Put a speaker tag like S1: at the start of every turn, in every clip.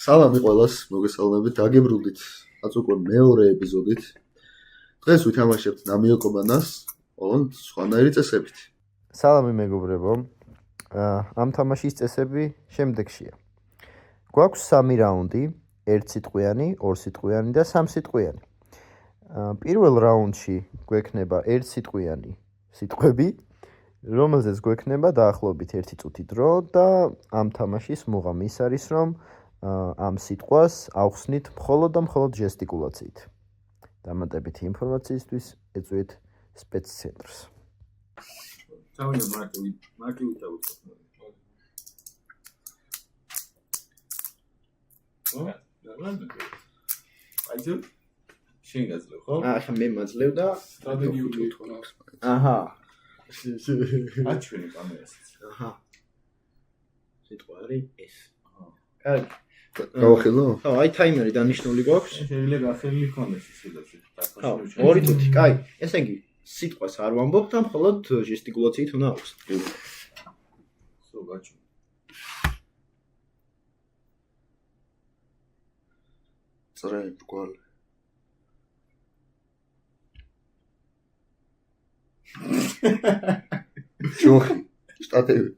S1: სალამი ყველას, მოგესალმებით, დაგიბრუნდით რაც უკვე მეორე ეპიზოდით. დღეს ვითამაშებთ ნამიო კომანას, ოღონდ სხვანაირი წესებით.
S2: სალამი მეგობრებო. ამ თამაშის წესები შემდეგშია. გვაქვს 3 რაუნდი, 1 სიტყვიანი, 2 სიტყვიანი და 3 სიტყვიანი. პირველ რაუნდში გვექნება 1 სიტყვიანი სიტყვები, რომელზეც გვექნება დაახლოებით 1 წუთი დრო და ამ თამაშის მუღამი ის არის, რომ ამ სიტყვას ავხსნით მხოლოდ და მხოლოდ ჟესტიკულაციით. დამატებითი ინფორმაციისთვის ეწვიეთ სპეცცენტრს.
S3: თავია მარტივი დავუწყოთ. აიძო შენ გაძლევ ხო?
S2: ახლა მე მაძლევ და
S3: სტრატეგიული თქო.
S2: აჰა.
S3: აჩვენე კამერას.
S2: აჰა. სიტყვა არის ეს. კარგი.
S1: გავახელო?
S2: ხო, აი ტაიმერი დანიშნული გვაქვს.
S3: შეიძლება გახსენილი იქონდეს ისედაც.
S2: ხო, 2 წუთი, კაი. ესე იგი, სიტყვას არ ვამბობთ, და მხოლოდ ჟესტიკულაციით უნდა ავხსნით.
S3: სულ გაჩვენე.
S1: წრე, რგვალი. ჯოხი, შტატები.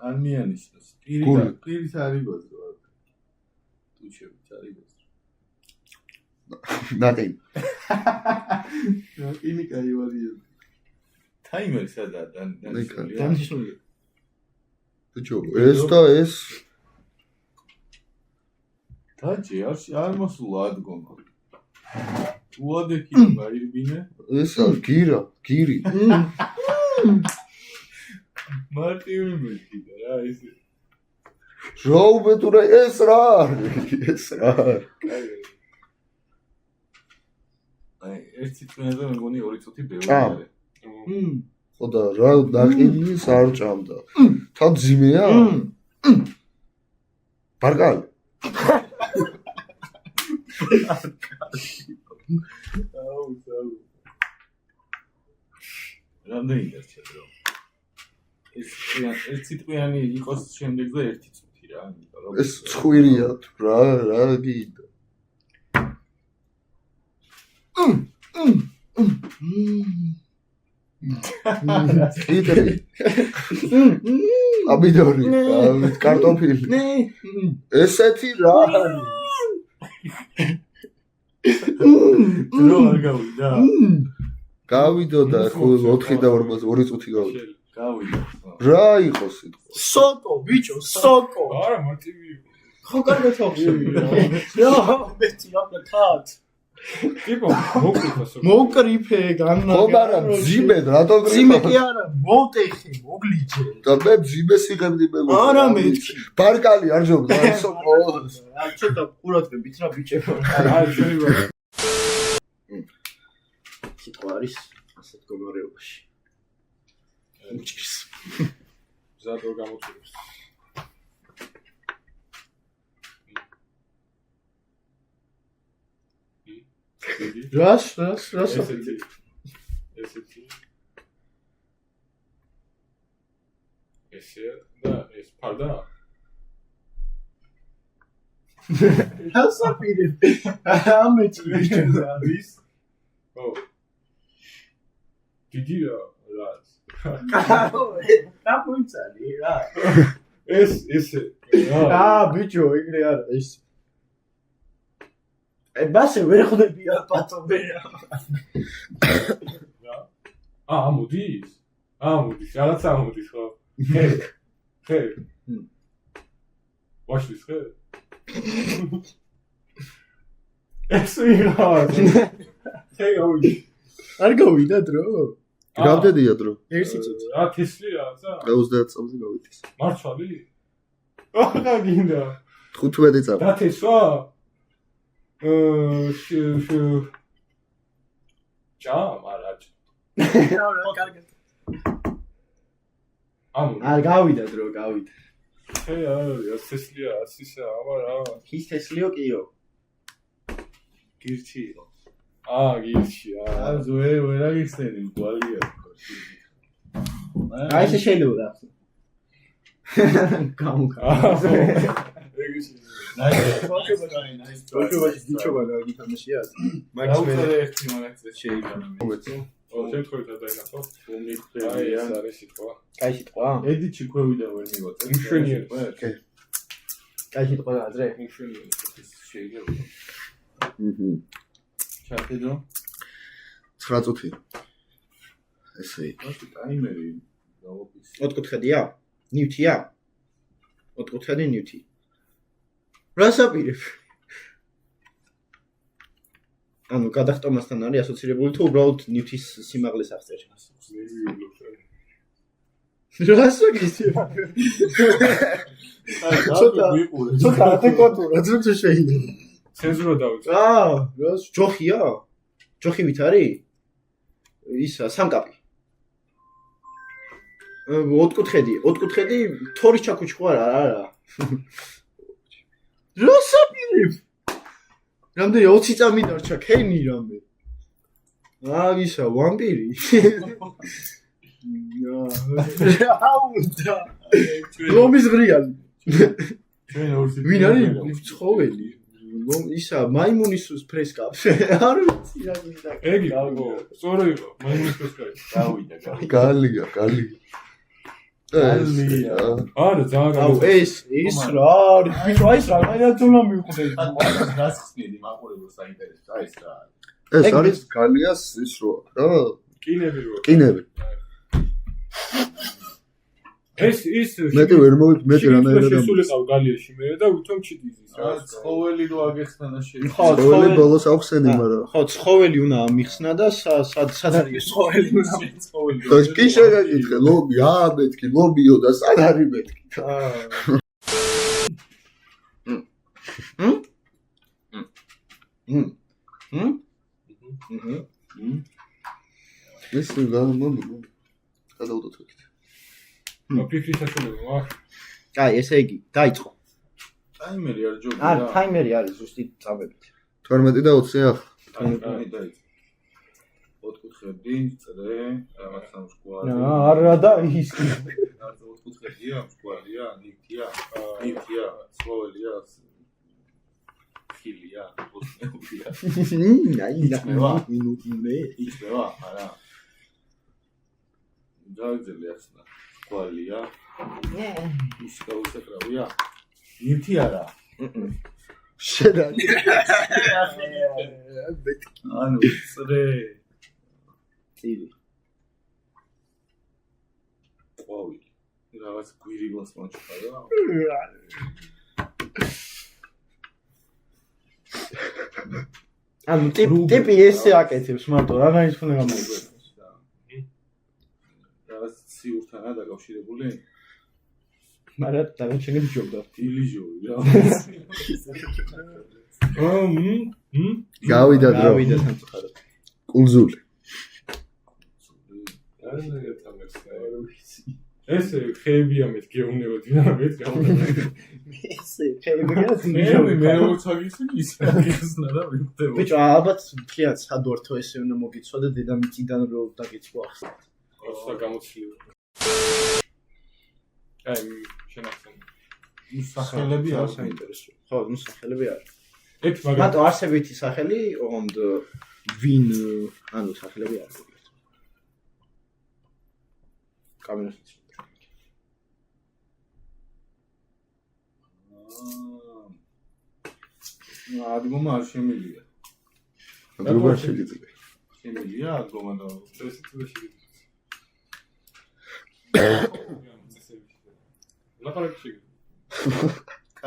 S3: ანიანიშნოს. პირის არის გაზრო. თუჩებით არის გაზრო.
S1: ნატი.
S3: ნაკინი კაი ვარია. ტაიმერი სადა
S2: დანიშნული.
S1: ბიჭო, ეს და ეს
S3: დაჭი არ მოსულა ადგომა. უადექი გაირბინე.
S1: ესა გირი.
S3: მარტივი მეკიდა რა ესე.
S1: ჟოუბეთურა ეს რა არის?
S3: აი ერთი წვენზე მეგონი 2 წუთი ბევრი არის.
S1: ხო და რა დაყინის არ ჭამდა. თან ძიმეა? ბარკალი.
S3: აუ. რამდენი დარჩა დრო? ეს სიტყვიანი იყოს შემდეგზე 1 წუთი რა, იმიტომ რომ
S1: ეს ცხვირია თუ რა გინდა. იტრი. აბიდორი, კარტოფილი. ესეთი რა არის?
S3: დრო არ გავიდა.
S1: გავიდო და 4 და 2 წუთი გავიდა.
S3: გავიდა.
S1: რა იყო სიტყვა?
S2: სოკო, ბიჭო, სოკო.
S3: არა, მარტივი იყო.
S2: ხო კარგად ავხსნი. რა, მეტი აკა თათ.
S3: ტიპო, მოკრიფა სოკო.
S2: მოკრიფე, განნა.
S1: ხო, მაგრამ ძიმედ რატო გრიფა?
S2: ძიმე კი არა, მოტეხი, მოგლიჯე.
S1: და მე ძიმეს იღებდი მეგობრებო.
S2: არა მეთქი.
S1: ბარკალი არ ჯობდა, სოკო.
S2: აი ცოტა ყურადღებით რა ბიჭებო.
S3: აი, შეიძლება.
S2: სიტყვა არის ასეთ მდგომარეობაში. უჭირს.
S3: ზადო გამოწვევს.
S2: რას
S3: ესეთი. ესე და ეს ფარდა.
S2: დასაპირე. ამეჭი ბიჭო არის.
S3: ო. დიდი რა.
S2: რა მოიცანი რა?
S3: ესე.
S2: ბიჭო, ეგრე არა ეს. ბასე ვერ ხვდები პატომე რა.
S3: ამოდის, რაღაც ამოდის ხო? ხე. ვაშლის ხე? ეს ვიღა. ხე გავიდი.
S2: არ გავიდა დრო?
S1: რამდენია დრო?
S2: 1 წუთი.
S3: რა თესლი რაღაცა?
S1: 30 წამზე გავიდეს.
S3: მარცვალი? აღა გინდა.
S1: 15 წამი.
S3: და თესვა? მარაჭ.
S2: რა კარგად. არ გავიდა დრო, გავიდა.
S3: ხე არა, თესლია, ასისა, აბარა.
S2: ის თესლიო კიო.
S3: გირჩიო. გირჩი. ვერ აგიხსენი, გვალია.
S2: აი ესე შეიძლება. გამოკა. ბავშვობაში დიჩობა რა გითამაშია?
S3: მაგის მე ერთი მონაცე შეიძლება.
S1: მომეწო.
S3: შემთხვევით დაინახო. აი ეს არის სიტყვა.
S2: კაი სიტყვა?
S3: ედი ჩიქვევიდა ვერ მივაწე.
S2: მშვენიერი. კაი სიტყვა აზრე?
S3: მშვენიერი შეიძლება. ჩახედო.
S1: 9 წუთი. ესე იგი.
S3: მაშ ტაიმერი გავოფისი.
S2: 4 კუთხედია? ნივთია? 4 კუთხედი ნივთი. რას აპირებ? ანუ გადახტომასთან არის ასოცირებული თუ უბრალოდ ნივთის სიმაღლეს აღწერ? რას გიცი? ცოტა ადეკვატურად რო შეიძლება.
S3: ცენზურა დავიწე.
S2: რას ჯოხია? ჯოხივით არის? ისა სამკაპი. 4 კუთხედი თორის ჩაქუჩი ხო არა? რას აპირებ? რამდენი 20 წამი დარჩა ქენი რამე. ისა ვამპირი. აუნდა. ლომის ღრიალი.
S3: ჩვენ ორსი.
S2: ვინ არის ცხოველი? ისა მაიმუნის ფრესკა. არ ვიცი რა გინდა.
S3: ეგი ალბო. სწორი იყო. მაიმუნის ფრესკა.
S2: გავიდა.
S1: გალია.
S3: არა ძალიან.
S2: აუ ეს რა არის? ბიჭო აი ეს რა მაინც უნდა მივხვდე.
S3: რას ხსნიდი მაყურებელს საინტერესო. აი ეს რა.
S1: ეს არის გალიას ის რო რა?
S3: კინები რო.
S1: კინები.
S3: ეს
S1: მეტი ვერ მოვით მეტი რანაირად
S3: შესულიყავ გალიაში მე და ვითომ ჩიდიზის რა. ცხოველი რო აგეხსნა და შეიძლება.
S2: ხო,
S1: ცხოველი ბოლოს ახსენე, მაგრამ
S2: ხო, ცხოველი უნდა ამიხსნა და სად არის ცხოველი უნდა
S3: ცხოველი.
S1: კი შეგაკითხე, ლობი, მეთქი, ლობიო და სად არის მეთქი. ეს გადავდოთ.
S3: ფიქრის საშუალება.
S2: აი, ესე იგი, დაიწყო.
S3: ტაიმერი არ ჯობია.
S2: არა, ტაიმერი არის ზუსტი წამებით.
S1: 12 და 20 ახ.
S3: ტაიმერი დაიწყო. 4 კუთხედი, წრე, რაღაც სამსკვარი.
S2: არა და ის.
S3: 4 კუთხედია, მსკვარია, ნივთია, ცხოველია, ხილია, ბოსნეულია. იწევა, არა. დაძელი ახსნა. სკვალია. ის გაუსაკრავია. ნივთი არა.
S1: შედანი.
S3: ანუ წრე.
S2: წილი.
S3: ყვავილი. რაღაც გვირილას მოჭყარა.
S2: ანუ ტიპი ესე აკეთებს მარტო რა გაიც უნდა გამოიგოს.
S3: რაღაც ციურთანაა დაკავშირებული?
S2: მაგრამ დანარჩენები ჯობდა.
S3: დილიჟორი რა.
S1: გავიდა დრო.
S2: სამწუხაროდ.
S1: კუნძული.
S3: ეს ხეებია მეთქე უნებოდი რა მეც გავუდა.
S2: ესე ხეებია
S3: მე მოწაგის ის გიხსნა და ვიხდება.
S2: ბიჭო ალბათ ფიად სადვართო ესე უნდა მოგიცვა და დედამიწიდან რო დაგიწყო ახსნათ.
S3: ახლა გამოცილი. აი შენახენ. სახელები არ საინტერესო.
S2: ხო, ნუ სახელები არის.
S3: ეგ მაგრამ
S2: მარტო არსებითი სახელი, ოღონდ ვინ, ანუ სახელები არის. კამერაში.
S3: ადგომა არ შემილია.
S1: როგორ შეიძლება?
S3: შემილია ადგომა და ეს თუ შეიძლება. ლაპარაკი შეიძლება.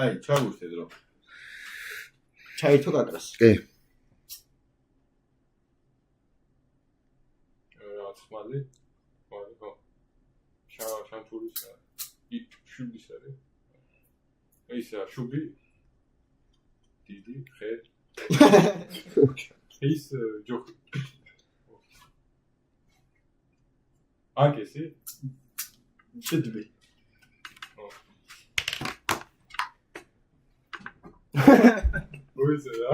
S3: აი, ჩაგურთე დრო.
S2: ჩაირთო კაკრას.
S1: კი.
S3: რა თქმალი? ხო. შამპურის შუბის არის. ისა შუბი დიდი ხე. ის ჯოხი. აკესი?
S2: შედბი.
S3: მოიცა რა.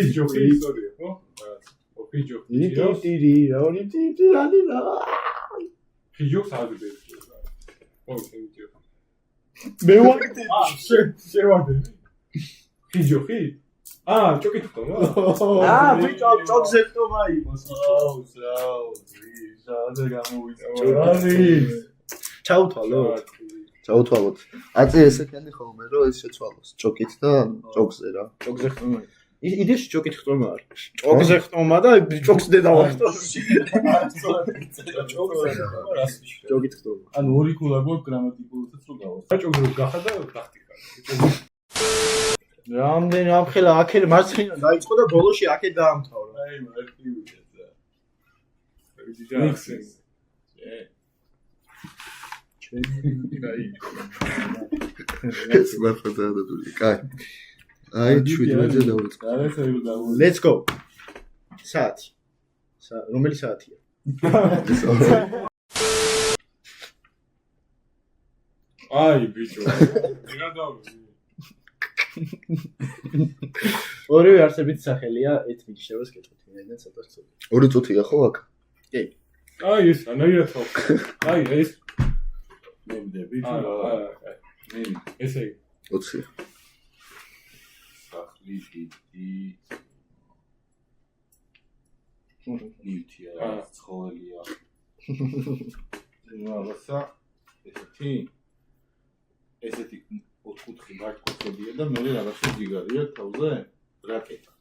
S3: ის ჯოხი ისტორია, ხო? ოფი ჯოხი.
S2: ტიტი, ორი ტიტი, ალინა.
S3: ფიჯოქს აგდებს. ო, შემიძლია.
S2: მე ვაკეთე.
S3: შევარდები. ხიჯოხი? ჭოკით ხტომა?
S2: ბიჭო, ჭოქზე ხტომა იყოს.
S3: შადა გამოვიწევ.
S2: ჩაუთვალო.
S1: ჩაუთვალოთ. აწი ესეთიანი ხოლმე რომ ეს შეცვალოს. ჭოკით და ჭოქზე რა.
S2: ჭოქზე ხტომა. იდეაში ჭოკით ხტომა არის. ჭოქზე ხტომა და ჭოქზე დავახტო. ჭოკით ხტომა.
S3: ანუ ორი ქულა გვაქვს გრამატიკულსაც რო გავას. ჭოქზე გახა და გახტიკა.
S2: რამდენი ამხელა აქეთ მარცხინა დაიწყო და ბოლოში აქეთ დაამთავრა.
S3: აი მარტივია და. ვიჯახე.
S1: ეს მართლა დაადებული. კაი. აი 17-ზე დავიწყო.
S2: Let's go. საათი. რომელი საათია?
S3: აი ბიჭო. რა დავი?
S2: ორივე არსებით სახელია ეთმი შევას კეთოთ. ვინაიდან ცოტა სწორი.
S1: ორი წუთია ხო აქ?
S2: კი.
S3: აი ეს ანაირად ხო. აი ეს
S4: მემდები
S3: მე ესე
S1: 20.
S4: სახლი დიდი ნივთია ცხოველია რაღაცა ესეთი ოთხკუთხი მართკუთხედია და მე რაღაცა ძიგარია თავზე რაკეტა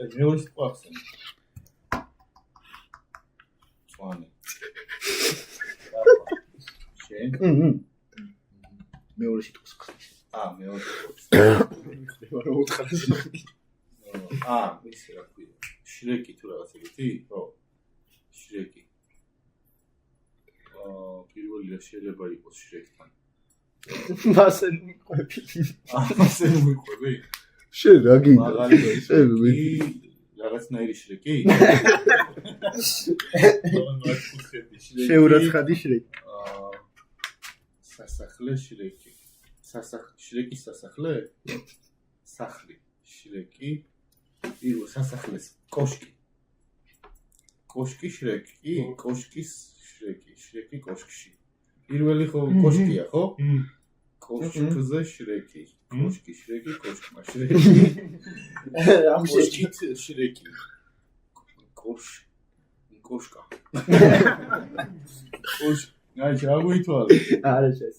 S4: მეორე სიტყვა ახსენე. წვანე. შენ?
S2: მეორე სიტყვას ახსენე.
S4: მეორე სიტყვას.
S2: ხდება რომ უთხარს.
S4: ისე რა ქვია. შრეკი თუ რაღაცა გითი? ხო. შრეკი. პირველი რა შეიძლება იყოს შრეკთან.
S2: მასე მიყვები.
S4: ასე მიყვები?
S1: შენ რა გინდა?
S4: მაგარი რაღაცნაირი შრეკი?
S2: შეურაცხადი შრეკი.
S4: სასახლე შრეკი. შრეკის სასახლე? სახლი. შრეკი. პირველ სასახლეს კოშკი. კოშკი შრეკი, კოშკის შრეკი, შრეკი კოშკში. პირველი ხო კოშკია, ხო? კოშკზე შრეკი. კოშკი შრეკი, კოშკმა შრეკი.
S2: ამ
S4: კოშკით შრეკი. კოშკა. აი, ჩაგვითვალე.
S2: არა შეს.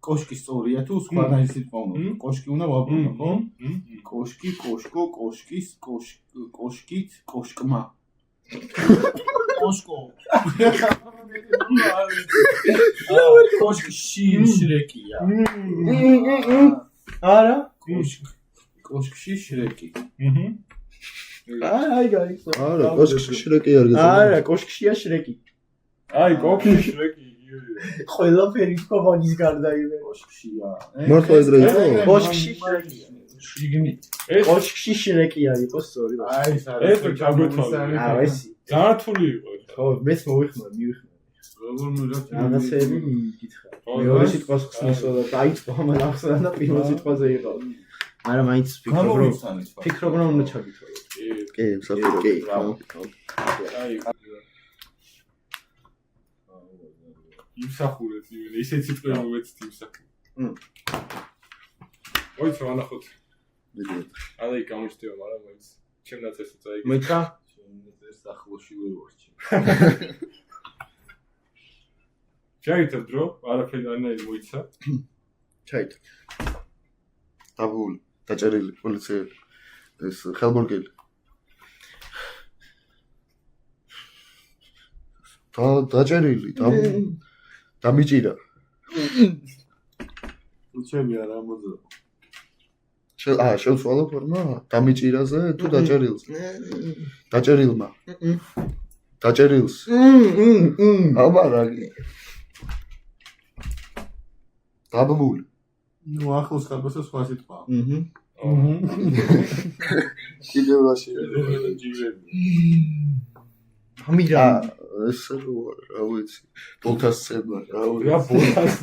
S4: კოშკი სწორია თუ სხვადასხვა სიტყვა უნდა. კოშკი უნდა ვაბრუნო, ხო? კოშკი, კოშკო, კოშკის, კოშკით, კოშკმა. კოშკო. კოშკში შრეკია.
S2: არა?
S4: კოშკში შრეკი.
S2: აი გაიგო.
S1: არა, კოშკში შრეკი არ გეძებნა.
S2: არა, კოშკშია შრეკი.
S3: აი კოშკში შრეკი.
S2: ყველაფერი ქოვანის გარდა იმე.
S4: კოშკშია.
S1: მართლა ეგრე იყო?
S2: კოშკში შრეკია.
S4: შიგნით.
S2: კოშკში შრეკია იყოს სწორი.
S3: აი ეს ჩაგვეთვალე.
S2: ესე.
S3: ძართული იყო.
S2: ხო, მეც მივიხმარ.
S4: როგორ მივიღეთ?
S2: რაღაცები მიგითხარ. მეორე სიტყვას ხსნისო და დაიწყო ამ ახსნა და პირველ სიტყვაზე იყო. არა, მაინც ფიქრობ რომ უნდა ჩაგითვალო.
S1: კი, მსახურობ. კი.
S3: აი იმსახურეთ, ისეთ სიტყვები მოვეცით იმსახურეთ. მოიც რა ნახოთ. აი გამოჩდება, მაგრამ მოიც. ჩემნაც ესე წაიგე.
S2: მოიცა?
S4: ეს ახლოში ვერ ვარჩი.
S3: ჩაითა დრო, არაფერი არნაირი მოიცა.
S2: ჩაითა.
S1: დაბული, დაჭერილი პოლიციელი. ეს ხელმორგელი. დაჭერილი, დამიჭირა.
S4: უჩები არ ამოძო.
S1: შევცვალო ფორმა? დამიჭირაზე თუ დაჭერილზე? დაჭერილმა. დაჭერილს. აბა რა გი. დაბული.
S4: ნუ ახლოს ხარბასა სხვა სიტყვა.
S1: კიდევ რა
S3: ჯიგრები.
S2: ამირა.
S1: ეს რა ვიცი. ბოლთას ცემა, რა
S3: რა
S1: ვიცი.
S3: ბოლთას.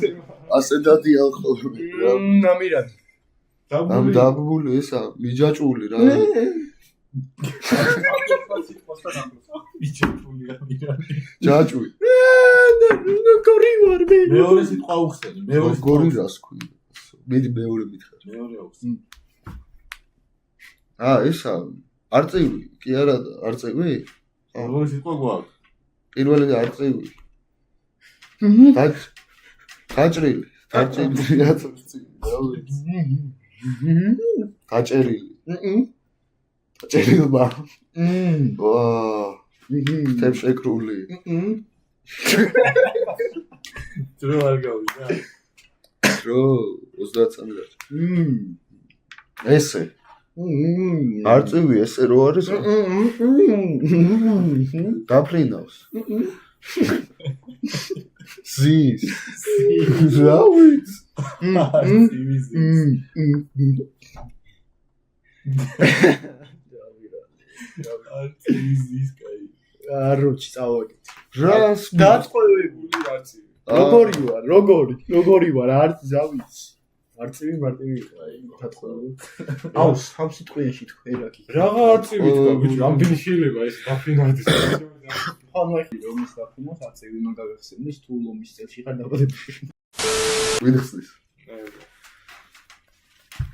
S1: ასე დადიან ხოლმე.
S2: ამირა.
S1: ამ დაბული ესა მიჯაჭვული რა. ჯაჭვი.
S2: გორი ვარ მე.
S4: მეორე სიტყვა უხსენი.
S1: გორი რას ქვია? მეორე მითხრა.
S4: მეორე უხსენი.
S1: ესა არწივი, კი არა, არწივი?
S4: მეორე სიტყვა გვაქვს.
S1: პირველი არწივი. გაჭრილი. გაჭრილი. გაჭრილი. გაჭრილმა. ვაა. თებშეკრული.
S3: დრო არ გავიდა.
S1: დრო 33 გაჭ. ესე. არწივი ესე რო არის? დაფრინავს. ზის. ზავით.
S3: ზის კაი.
S2: აროჩი წავაგეთ.
S1: რას
S2: დაწყვეტილი არწივი. როგორი ვარ არც ზავით. არწივი მარტივი აი დაწყვეტილი. აუ სამ სიტყვიაში თქვერაკი.
S3: რაღა არწივი თქვა ბიჭო, ამ დილის შეიძლება ეს დაფრინავდეს.
S2: ხანვახი რომის დაფრინავს არწივი მაგავეხსენდეს თუ ლომის წელში ხარ დაბადებული.
S1: ვიხსნის.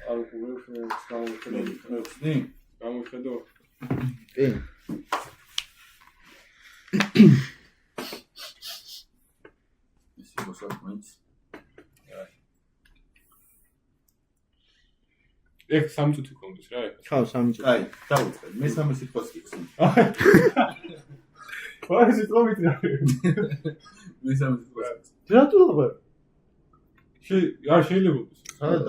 S3: არ უყურებს
S4: ხსნი?
S3: გამოხედო.
S2: კი.
S4: ისე მოსაქმეც.
S3: ეგ 3 წუთი კონდეს რა ეხლა.
S2: ხა 3 წუთი.
S4: კაი, დავუწყე. მესამე სიტყვას გიხსნი.
S3: ვაი სიტყვა მითხრა.
S4: მესამე სიტყვას.
S2: რატო ვარ?
S3: არ შეიძლება.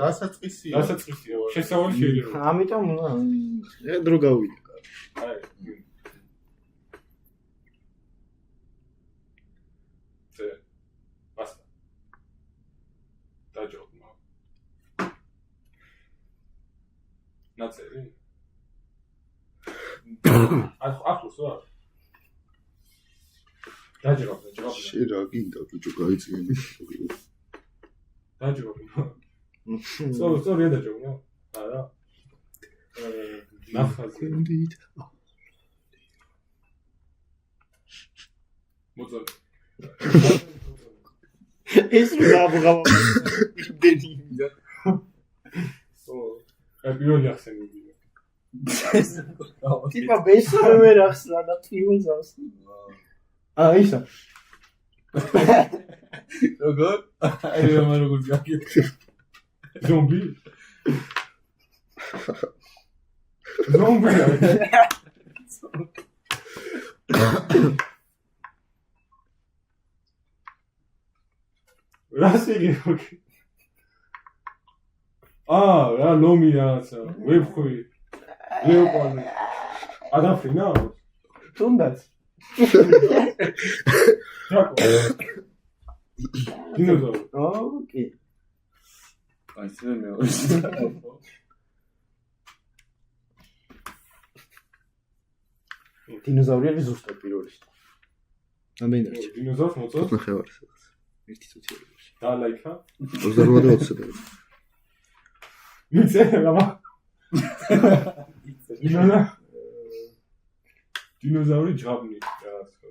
S4: დასაწყისია.
S3: დასაწყისია. შესავალი შეიძლება.
S2: ამიტომ დრო გავიდა.
S3: აი. ზე. ბასტა. დაჯობნა. ნაცელი. ახლოს ვარ. დაჯობნა.
S1: შე რა გინდა ბიჭო გაიწიენი.
S3: დაჯობნა. სწორია დაჯობნა. არა. ნახაზი. მოწონე.
S2: ეს რა დენია.
S3: პირველი ახსენებია.
S2: ტიპა ბესამე რახსნა და ტიულზავს. ისა.
S4: როგორ? აი როგორ გაკეთე.
S3: ზომბი. ზომბი. რასიგი ხოქი. რა ლომი რაცა, ვებხვი. ლეოპარდი. ადაფრინა?
S2: თუნდაც.
S3: დინოზავრი.
S2: ოკეი.
S4: აი ესე მეორე.
S2: დინოზავრი არის ზუსტად პირველი. ამდენად.
S3: დინოზავრს მოწონს?
S1: ნახევარი.
S2: ერთი წუთი არის.
S3: და ლაიქა?
S1: 28 და 20.
S3: მიცე რა? დინოზავრი ჯაბნი რაღაც ხო.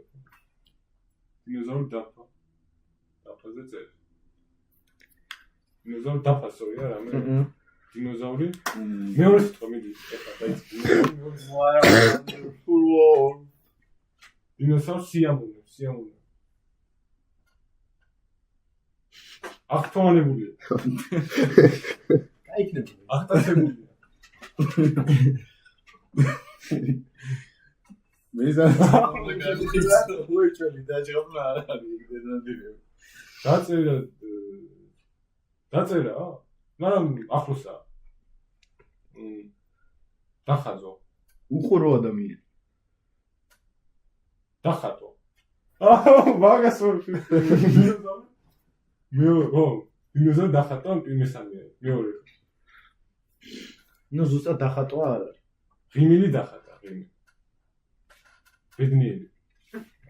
S3: დინოზავრი დაფა. დაფაზე წერ. დინოზავრი დაფასოია რამე. დინოზავრი მეორე სიტყვა მიდი ეხლა დაიწყე. დინოზავრი სიამოვნო. აქტუალებულია.
S2: აიქნება.
S3: აქტუალებულია.
S4: უეჭველი დაჯობნა არ არის დედანდილე.
S3: დაწერა? მაგრამ ახლოსაა. დახაზო.
S2: უხურო ადამიანი.
S3: დახატო. მაგას ვარ. დინოზავრი დახატა მესამე. მეორე.
S2: ნუ ზუსტად დახატვა არ არის.
S3: ღიმილი დახატა, ღიმილი. ბედნიერი.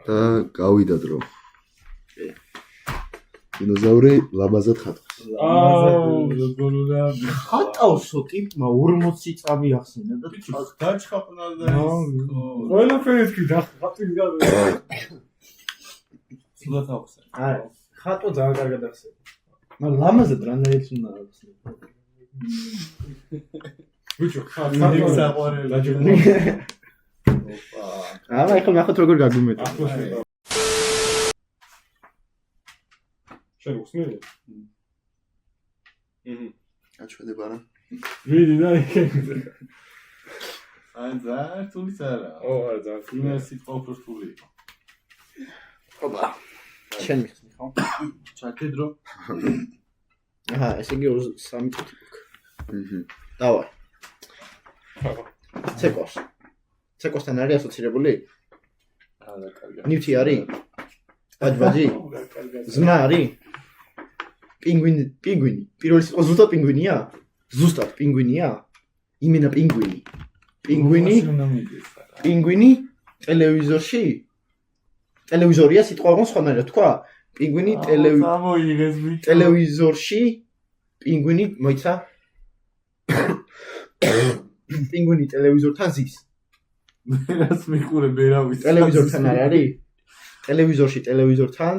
S1: და გავიდა დრო. დინოზავრი ლამაზად ხატავს.
S3: როგორ უნდა
S4: ხატავსო ტიპმა 40 წამი ახსენა და
S3: დაჩხაპნა და
S5: ყველაფერი თქვი ხატვის გარო.
S3: სულად ახსენ.
S5: არა, ხატო ძალიან კარგად ახსენე.
S4: მაგრამ ლამაზად რანაირს უნდა ახსენო.
S5: ბიჭო, ხატო
S3: საყვარელი.
S4: აბა ეხლა ნახოთ როგორ გაგუმეტა.
S5: შენ უხსნელი?
S1: აჩვენება რა.
S5: ვიდი და იქ.
S3: აი ზართულის არა.
S5: არა, ძალიან.
S3: იმას სიტყვა უფრო რთული იყო.
S4: ოპა. შენ მიხსნი ხო?
S3: ჩაკედრო.
S4: აჰა, ესე იგი 3 წუთი გვაქვს. დავარ. ცეკოსთან არის ასოცირებული?
S3: არა, კარგია.
S4: ნივთი არის? ბაჯბაჯი? ზმა არის? პინგვინი. პირველი სიტყვა ზუსტად პინგვინია? ზუსტად პინგვინია? იმენა პინგვინი. პინგვინი ტელევიზორში? ტელევიზორია სიტყვა აღონ სხვანაირად თქვა? პინგვინი
S3: გამოიღეს ბიჭო.
S4: ტელევიზორში? პინგვინი მოიცა? პინგვინი ტელევიზორთან ზის.
S3: მერას მიყურე ბერავის.
S4: ტელევიზორთან არ არის? ტელევიზორში ტელევიზორთან?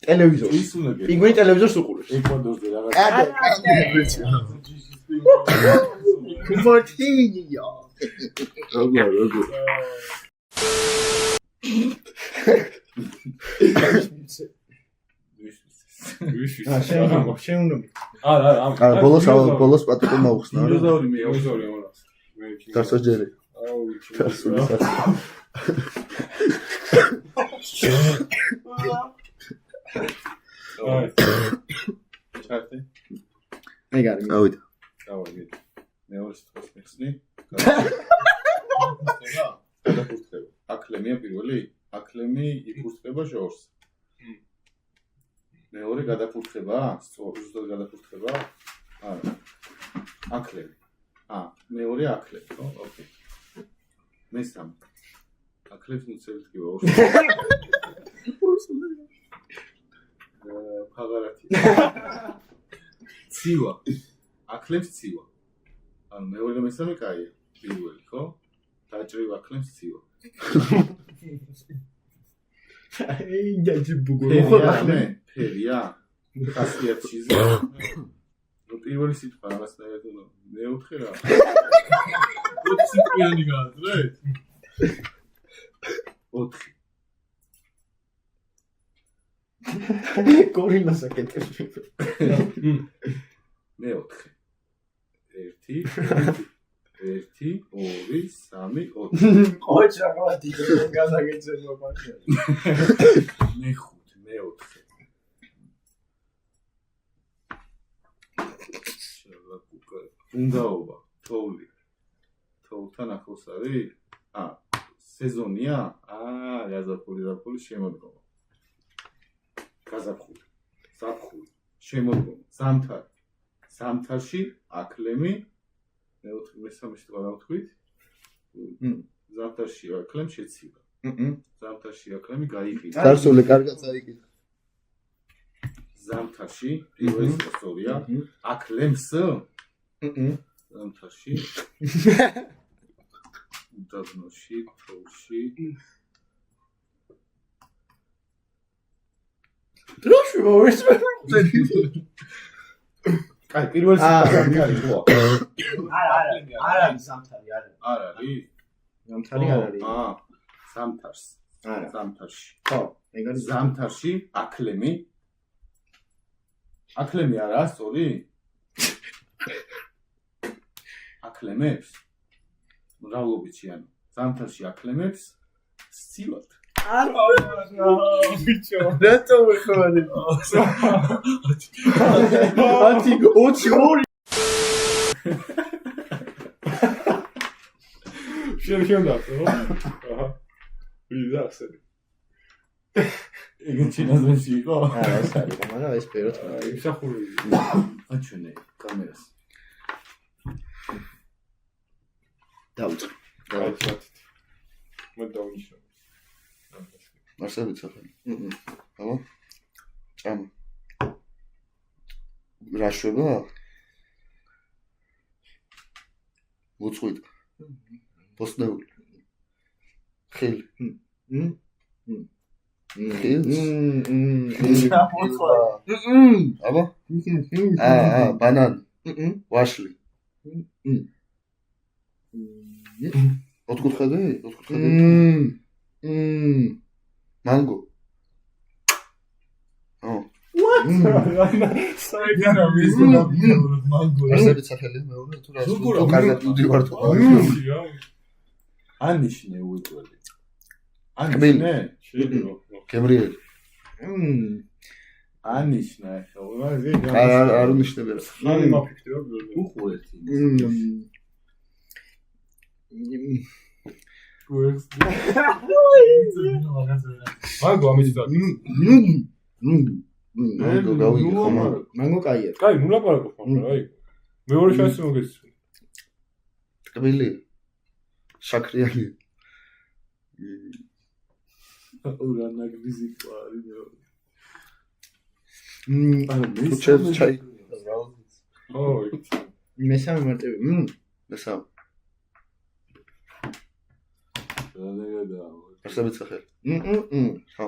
S4: ტელევიზორში.
S3: ის უნდა გე.
S4: პინგვინი ტელევიზორს უყურებს.
S3: ეკვადორზე რაღაც.
S4: კუმარტინია.
S1: როგორ.
S4: შენ უნდა
S5: არა,
S1: არა, ბოლოს პატიკო მაუხსნა რა.
S3: დინოზავრი მე
S5: დინოზავრი არა.
S1: გარსოს ჯერი.
S5: აუ,
S1: გარსული საწ.
S3: ჩარტი.
S4: ეგარი.
S1: ავიდა.
S3: დავაგი. მეორე სიტყვას მიხსნი. გადაფურთხება. აკლემია პირველი? აკლემი იფურთხება ჟორს. მეორე გადაფურთხება? ზუსტად გადაფურთხება? არა. აკლემი. მეორე აკლემი, ხო? ოკეი. მესამე. აკლებს მოცელთქება. ფაღარათი. ცივა. აკლებს ცივა. ანუ მეორე და მესამე კაია. პირველი, ხო? დაჭრილ აკლებს ცივა.
S4: აი, ჯაჯიბუგო.
S3: ფერია. ხასიათში ზე. ნუ პირველი სიტყვა რაღაცნაირად უნდა მეოთხე რა. 20 სიტყვიანი გააძლევთ? 4.
S4: გორილას აკეთებს.
S3: მეოთხე. 1 2 3 4.
S5: ოჩა მოდი გასაგეცემო ბაშა.
S3: მეხუთე, მეოთხე. უნდაობა, თოვლი. თოვლთან ახლოს არის? სეზონია? გაზაფხული შემოდგომა. გაზაფხული. ზაფხული. შემოდგომა. ზამთარი. ზამთარში აკლემი. მეოთხე მესამე სიტყვა რა ვთქვით? ზამთარში აკლემ შეცივა. ზამთარში აკლემი გაიყიდა.
S1: გარსული კარგად წაიკიდა.
S3: ზამთარში პირველი სიტყვა სწორია. აკლემს ზამთარში უდაბნოში, თოვლში.
S4: დროში მოვისმე.
S3: კაი, პირველი სიტყვა კაი ხო?
S4: არა, ზამთარი არა.
S3: არ არის?
S4: ზამთარი არ არის.
S3: ზამთარს.
S4: არა.
S3: ზამთარში.
S4: ხო, ეგარი
S3: ზამთარში აკლემი. აკლემი არა სწორი? აკლემებს? მრავლობითი ანუ ზამთარში აკლემებს სცილად.
S5: ბიჭო.
S4: რატო ვიხმარი? 22.
S5: შენ დაწო. აჰა. ვიდა ახსენე.
S3: ეგ ჩინაზოში იყო?
S4: არა, ეს არის, მაგრამ ეს პერიოდ არის.
S5: იმსახური.
S3: აჩვენე კამერას.
S1: დავიწყე.
S5: მე დავნიშნე.
S1: არსებიც ახალი. აბა. ჭამა. რა შვება? მოწყვით. ბოსნეული. ხილი. აბა? ბანანი. ვაშლი. ოთხკუთხედი? მანგო. ასეთი სახელი მეორე თუ რა თქო კარგად მივდივარ თუ
S4: ანიშნე უიტველი.
S1: კბილი. გემრიელი.
S4: ანიშნა ახლა
S1: არ უნიშნები რა.
S5: ხალი მაფიქრდება ბლოგი.
S4: უხურეთი.
S5: მაგო ამის და
S1: მანგო გავიგე ხომ?
S2: მანგო კაია.
S5: კაი, ნუ ლაპარაკობ მაგრამ აი. მეორე შანსი მოგეცი.
S1: კბილი. შაქრიანი.
S4: ურანაკ ვიზიტვა არის.
S1: ჩაი ჩაი.
S5: ოი.
S2: მესამე მარტივი.
S1: მესამე.
S4: რა
S1: არსებეთ სახელი. ხო.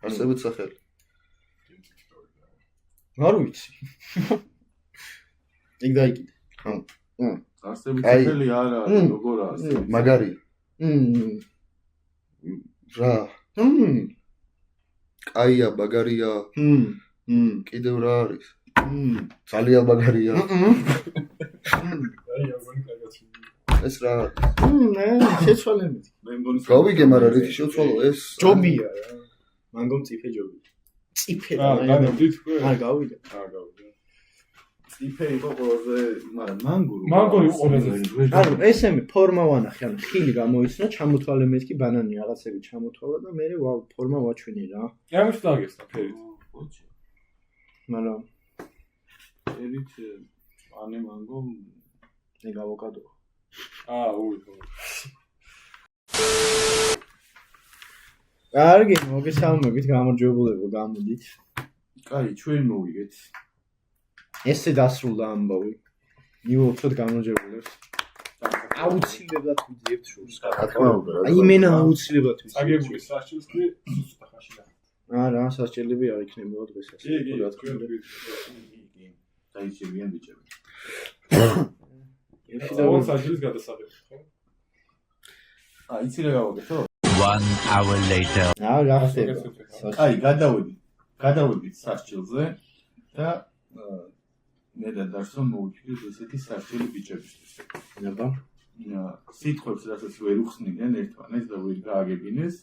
S1: არსებეთ სახელი.
S2: არ ვიცი. იქ დაიკიდე.
S1: ხო.
S4: არსებით სახელი არა, როგორ არის?
S1: მაგარი. რა. კაია, მაგარია. კიდევ რა არის? ძალიან მაგარია.
S5: აი, აგონი კარგად.
S1: ეს რა?
S2: შეცვალებით.
S4: მე მგონი
S1: გავიგე, მაგრამ რითი შევცვალო ეს?
S2: ჯობია რა. მანგომ წიფე ჯობია. წიფე რა.
S5: განაგდით ხო?
S2: არ გავიდა.
S4: ციფე იყო ყველაზე, მაგრამ მანგო
S5: მანგო იყო ყველაზე.
S2: ანუ ესემი ფორმა ვანახე, ანუ ხილი გამოიცნა, ჩამოთვალე მეთქი ბანანი რაღაცები ჩამოთვალა და მე ფორმა ვაჩვენე რა.
S5: ამის დაგესა ფერით.
S2: მაგრამ
S4: ერით ანი მანგო
S2: ეგ ავოკადო.
S5: უი.
S2: კარგი, მოგესალმებით, გამარჯვებულებო, გამოდით.
S4: კაი, ჩვენ მოვიგეთ.
S2: ესე დასრულდა ამბავი. მივუწოთ გამარჯვებულებს. აუცილებლად ვიძიებთ შურს.
S1: რა თქმა უნდა.
S2: აი იმენა აუცილებლად ვიძიებთ.
S5: აგებული სასჭილს კი ზუსტად ხაში და.
S2: არა, სასჯელები არ იქნებოდა დღესაც.
S5: რა თქმა უნდა.
S4: დაიჭირიან ბიჭები.
S5: ოღონდ სასჯელის გადასაღები ხო?
S4: იცი რა გავაკეთო?
S6: 1 hour later.
S2: რა ხდება?
S4: კაი, გადავედით სასჯელზე და მე და დარსო მოვიფიქრეთ ესეთი სასჯელი ბიჭებისთვის.
S2: აბა,
S4: სიტყვებს რასაც ვერ უხსნიდნენ ერთმანეთს და ვერ გააგებინეს.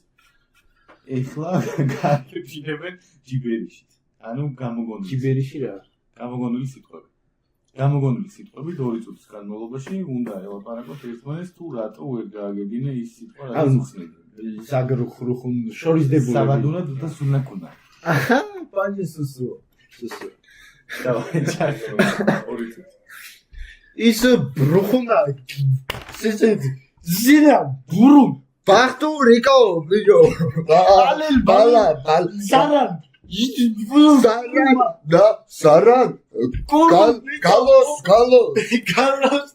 S4: ეხლა გააგებინებენ ჯიბერიშით. ანუ გამოგონილი.
S2: ჯიბერიში რა?
S4: გამოგონილი სიტყვები. გამოგონილი სიტყვები 2 წუთის განმავლობაში უნდა ელაპარაკოთ ერთმანეთს თუ რატო ვერ გააგებინე ის სიტყვა რაც უხსნიდნენ.
S2: ზაგრუხრუხუნ შორის დებულები.
S4: საბადურად და სუნაკუნა.
S2: აჰა, პანჯი სუსუ.
S4: დავაი ჩაკო 2 წუთი.
S2: ის ბრუხუნდა. სიცეც ზინა ბურუ ბახტუ რიკო ბიჯო. ალელ ბალა სარან.
S1: Saran, Carlos,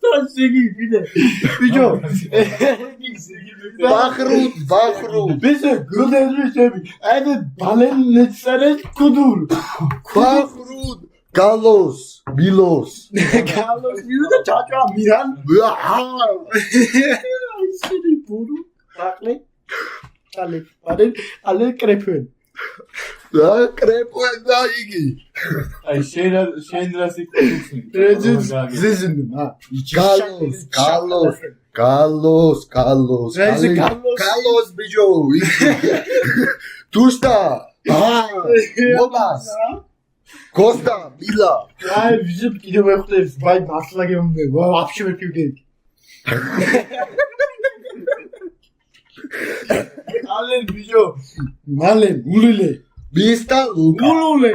S2: Tashigi, Bijo,
S1: Bahru,
S2: bize Gudeli, and Balen Netsaret Kudur,
S1: Bahru, Carlos, Milos,
S2: Carlos, you the Chacha Miran, City Puru, Ale Crepen.
S1: Crepo da igi.
S4: აი შენ რა სიტყვას უხსნი?
S1: Carlos, bijo. Tusta. Modas. Costa, Mila.
S2: Ay, bizim gidip ayaklarız. Vay basla gelmedi. Vay apşı bir pivdeyim. Alen bijo. Malen, ulule.
S1: Bista Luca.
S2: Ulule.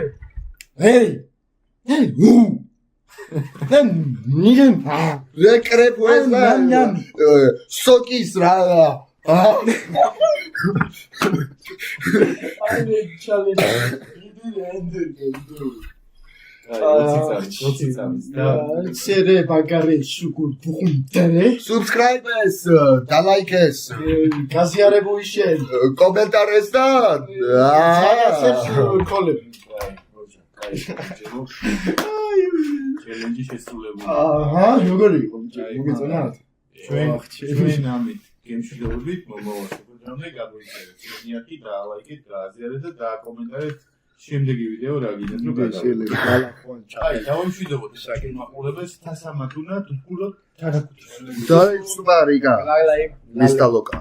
S2: Hey. Hey, Then nigen.
S1: Crepo Sokis rada.
S2: Ay, challenge.
S3: 20 წამის და
S7: ცერე ბაგარე შუგურ ბუხუმდერე
S1: subscribe-ს და like-ს
S7: გაზიარებულ შენ
S1: კომენტარებს და
S7: კოლები
S4: ჩელენჯი შესრულებული.
S7: აჰა როგორი იყო მოგეწონათ
S4: ჩვენ ამით გემშვიდობებით მომავალ რამდენი გაგვიწერეთ. ნიაკი დაალაიქეთ, გააზიარეთ და დააკომენტარეთ შემდეგი ვიდეო რა გინდათ რომ გადავიდეთ. აი, დავამშვიდობოთ საკენ მაყურებელს თასამათუნად უყუროთ თანაკუთრებას.
S1: და ის მარიკა. მისტალოკა.